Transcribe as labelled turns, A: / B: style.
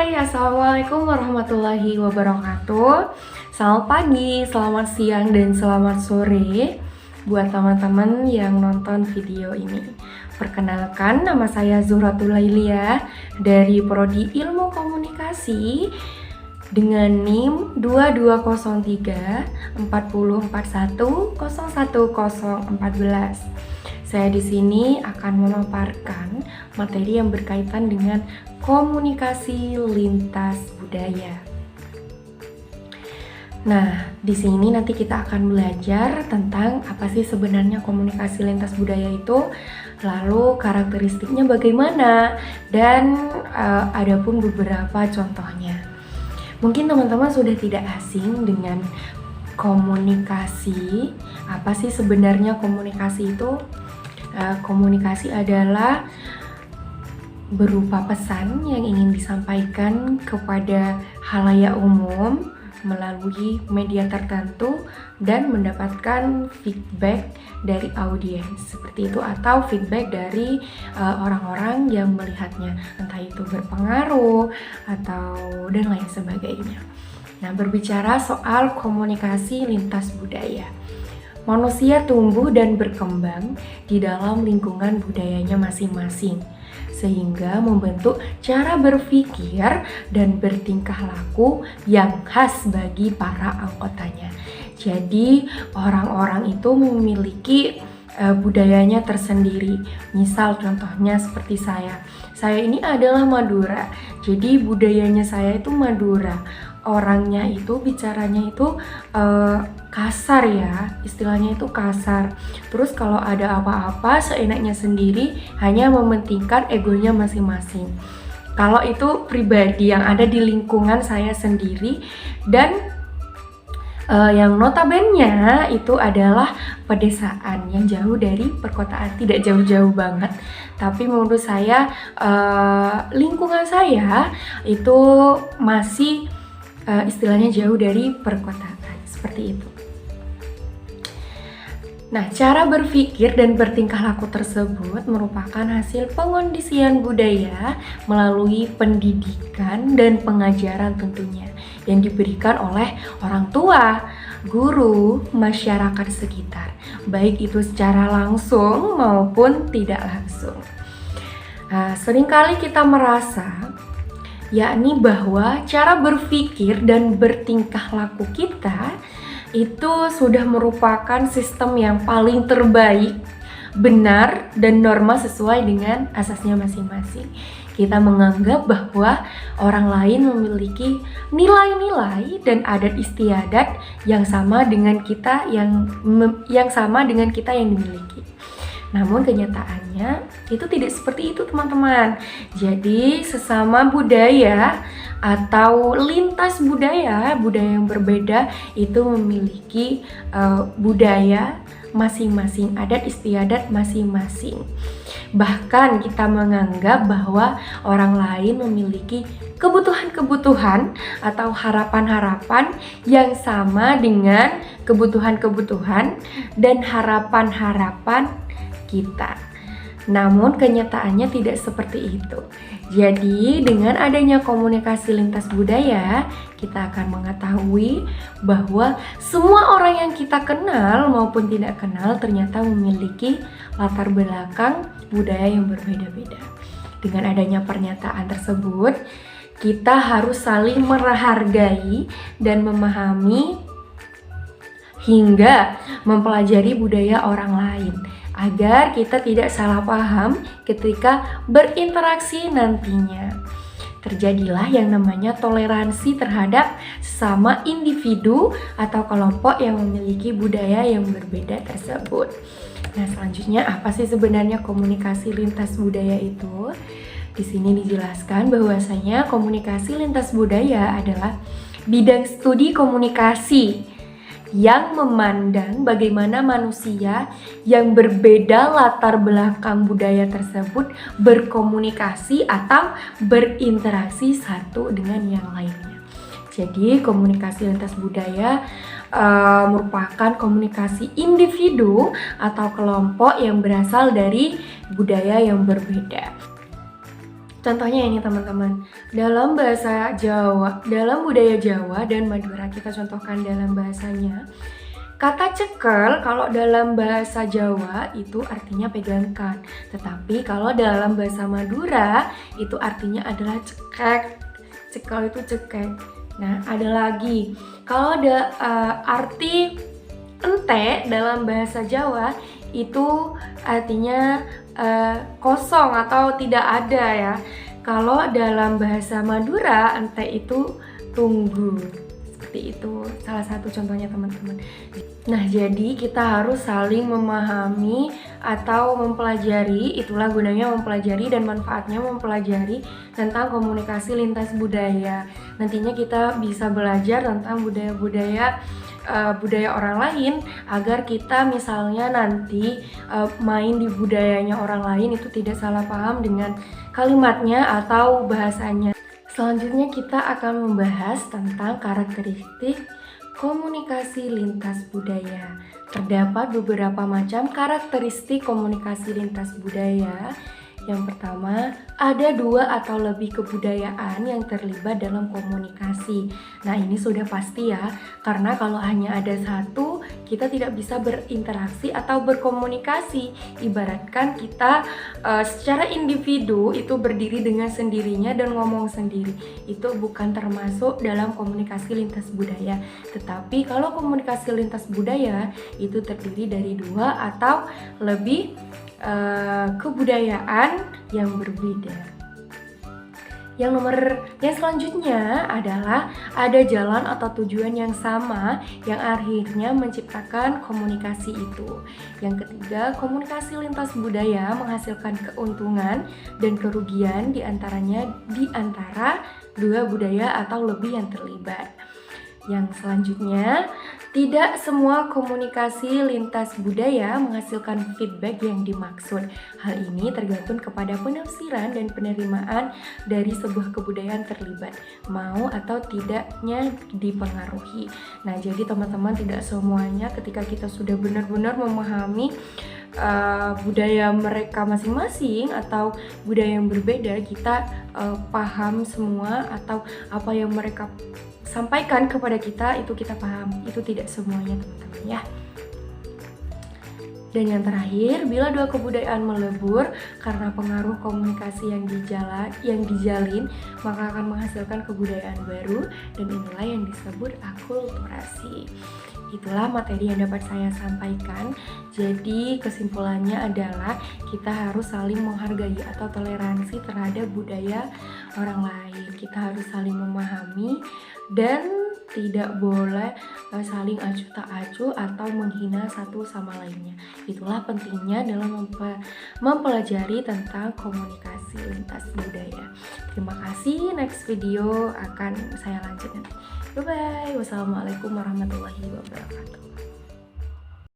A: Hai, Assalamualaikum warahmatullahi wabarakatuh. Selamat pagi, selamat siang, dan selamat sore buat teman-teman yang nonton video ini. Perkenalkan, nama saya Zuhratul Lailiyah dari Prodi Ilmu Komunikasi dengan NIM 2203 4041 011014. Saya di sini akan memaparkan materi yang berkaitan dengan komunikasi lintas budaya. Nah, di sini nanti kita akan belajar tentang apa sih sebenarnya komunikasi lintas budaya itu, lalu karakteristiknya bagaimana, dan ada pun beberapa contohnya. Mungkin teman-teman sudah tidak asing dengan komunikasi. Apa sih sebenarnya komunikasi itu? Komunikasi adalah berupa pesan yang ingin disampaikan kepada khalayak umum melalui media tertentu dan mendapatkan feedback dari audiens seperti itu, atau feedback dari orang-orang yang melihatnya, entah itu berpengaruh atau dan lain sebagainya. Nah, berbicara soal komunikasi lintas budaya, manusia tumbuh dan berkembang di dalam lingkungan budayanya masing-masing, sehingga membentuk cara berpikir dan bertingkah laku yang khas bagi para anggotanya. Jadi, orang-orang itu memiliki budayanya tersendiri. Misal contohnya seperti saya ini adalah Madura, jadi budayanya saya itu Madura. Orangnya itu bicaranya itu kasar ya, istilahnya itu kasar. Terus kalau ada apa-apa seenaknya sendiri, hanya mementingkan egonya masing-masing. Kalau itu pribadi yang ada di lingkungan saya sendiri, dan yang notabene itu adalah pedesaan yang jauh dari perkotaan, tidak jauh-jauh banget. Tapi menurut saya lingkungan saya itu masih istilahnya jauh dari perkotaan, seperti itu. Nah, cara berpikir dan bertingkah laku tersebut merupakan hasil pengondisian budaya melalui pendidikan dan pengajaran tentunya yang diberikan oleh orang tua, guru, masyarakat sekitar, baik itu secara langsung maupun tidak langsung. Nah, seringkali kita merasa yakni bahwa cara berpikir dan bertingkah laku kita itu sudah merupakan sistem yang paling terbaik, benar, dan norma sesuai dengan asasnya masing-masing. Kita menganggap bahwa orang lain memiliki nilai-nilai dan adat istiadat yang sama dengan kita yang dimiliki. Namun kenyataannya itu tidak seperti itu, teman-teman. Jadi sesama budaya atau lintas budaya yang berbeda itu memiliki budaya masing-masing, adat istiadat masing-masing. Bahkan kita menganggap bahwa orang lain memiliki kebutuhan-kebutuhan atau harapan-harapan yang sama dengan kebutuhan-kebutuhan dan harapan-harapan kita. Namun kenyataannya tidak seperti itu. Jadi dengan adanya komunikasi lintas budaya, kita akan mengetahui bahwa semua orang yang kita kenal maupun tidak kenal ternyata memiliki latar belakang budaya yang berbeda-beda. Dengan adanya pernyataan tersebut, kita harus saling menghargai dan memahami hingga mempelajari budaya orang lain, agar kita tidak salah paham ketika berinteraksi nantinya. Terjadilah yang namanya toleransi terhadap sesama individu atau kelompok yang memiliki budaya yang berbeda tersebut. Nah, selanjutnya apa sih sebenarnya komunikasi lintas budaya itu? Di sini dijelaskan bahwasanya komunikasi lintas budaya adalah bidang studi komunikasi yang memandang bagaimana manusia yang berbeda latar belakang budaya tersebut berkomunikasi atau berinteraksi satu dengan yang lainnya. Jadi komunikasi lintas budaya merupakan komunikasi individu atau kelompok yang berasal dari budaya yang berbeda. Contohnya ini teman-teman, dalam bahasa Jawa, dalam budaya Jawa dan Madura, kita contohkan dalam bahasanya. Kata cekel kalau dalam bahasa Jawa itu artinya pegangkan, tetapi kalau dalam bahasa Madura itu artinya adalah cekek. Cekel itu cekek. Nah, ada lagi. Kalau ada arti ente dalam bahasa Jawa itu artinya kosong atau tidak ada ya. Kalau dalam bahasa Madura ente itu tunggu. Seperti itu salah satu contohnya teman-teman. Nah, jadi kita harus saling memahami atau mempelajari, itulah gunanya mempelajari dan manfaatnya mempelajari tentang komunikasi lintas budaya. Nantinya kita bisa belajar tentang budaya-budaya budaya orang lain agar kita misalnya nanti main di budayanya orang lain itu tidak salah paham dengan kalimatnya atau bahasanya. Selanjutnya kita akan membahas tentang karakteristik komunikasi lintas budaya. Terdapat beberapa macam karakteristik komunikasi lintas budaya. Yang pertama, ada 2 atau lebih kebudayaan yang terlibat dalam komunikasi. Nah, ini sudah pasti ya, karena kalau hanya ada satu, kita tidak bisa berinteraksi atau berkomunikasi. Ibaratkan kita secara individu itu berdiri dengan sendirinya dan ngomong sendiri. Itu bukan termasuk dalam komunikasi lintas budaya. Tetapi kalau komunikasi lintas budaya itu terdiri dari 2 atau lebih kebudayaan yang berbeda. Yang selanjutnya adalah ada jalan atau tujuan yang sama yang akhirnya menciptakan komunikasi itu. Yang ketiga, komunikasi lintas budaya menghasilkan keuntungan dan kerugian di antara 2 budaya atau lebih yang terlibat. Yang selanjutnya, tidak semua komunikasi lintas budaya menghasilkan feedback yang dimaksud. Hal ini tergantung kepada penafsiran dan penerimaan dari sebuah kebudayaan terlibat, mau atau tidaknya dipengaruhi. Nah, jadi teman-teman, tidak semuanya ketika kita sudah benar-benar memahami budaya mereka masing-masing atau budaya yang berbeda, kita paham semua atau apa yang mereka sampaikan kepada kita itu kita paham. Itu tidak semuanya teman-teman ya. Dan yang terakhir, bila 2 kebudayaan melebur karena pengaruh komunikasi yang dijalin, maka akan menghasilkan kebudayaan baru, dan inilah yang disebut akulturasi. Itulah materi yang dapat saya sampaikan. Jadi kesimpulannya adalah kita harus saling menghargai atau toleransi terhadap budaya orang lain. Kita harus saling memahami dan tidak boleh saling acuh tak acuh atau menghina satu sama lainnya. Itulah pentingnya dalam mempelajari tentang komunikasi lintas budaya. Terima kasih, next video akan saya lanjut nanti. Bye bye. Wassalamualaikum warahmatullahi wabarakatuh.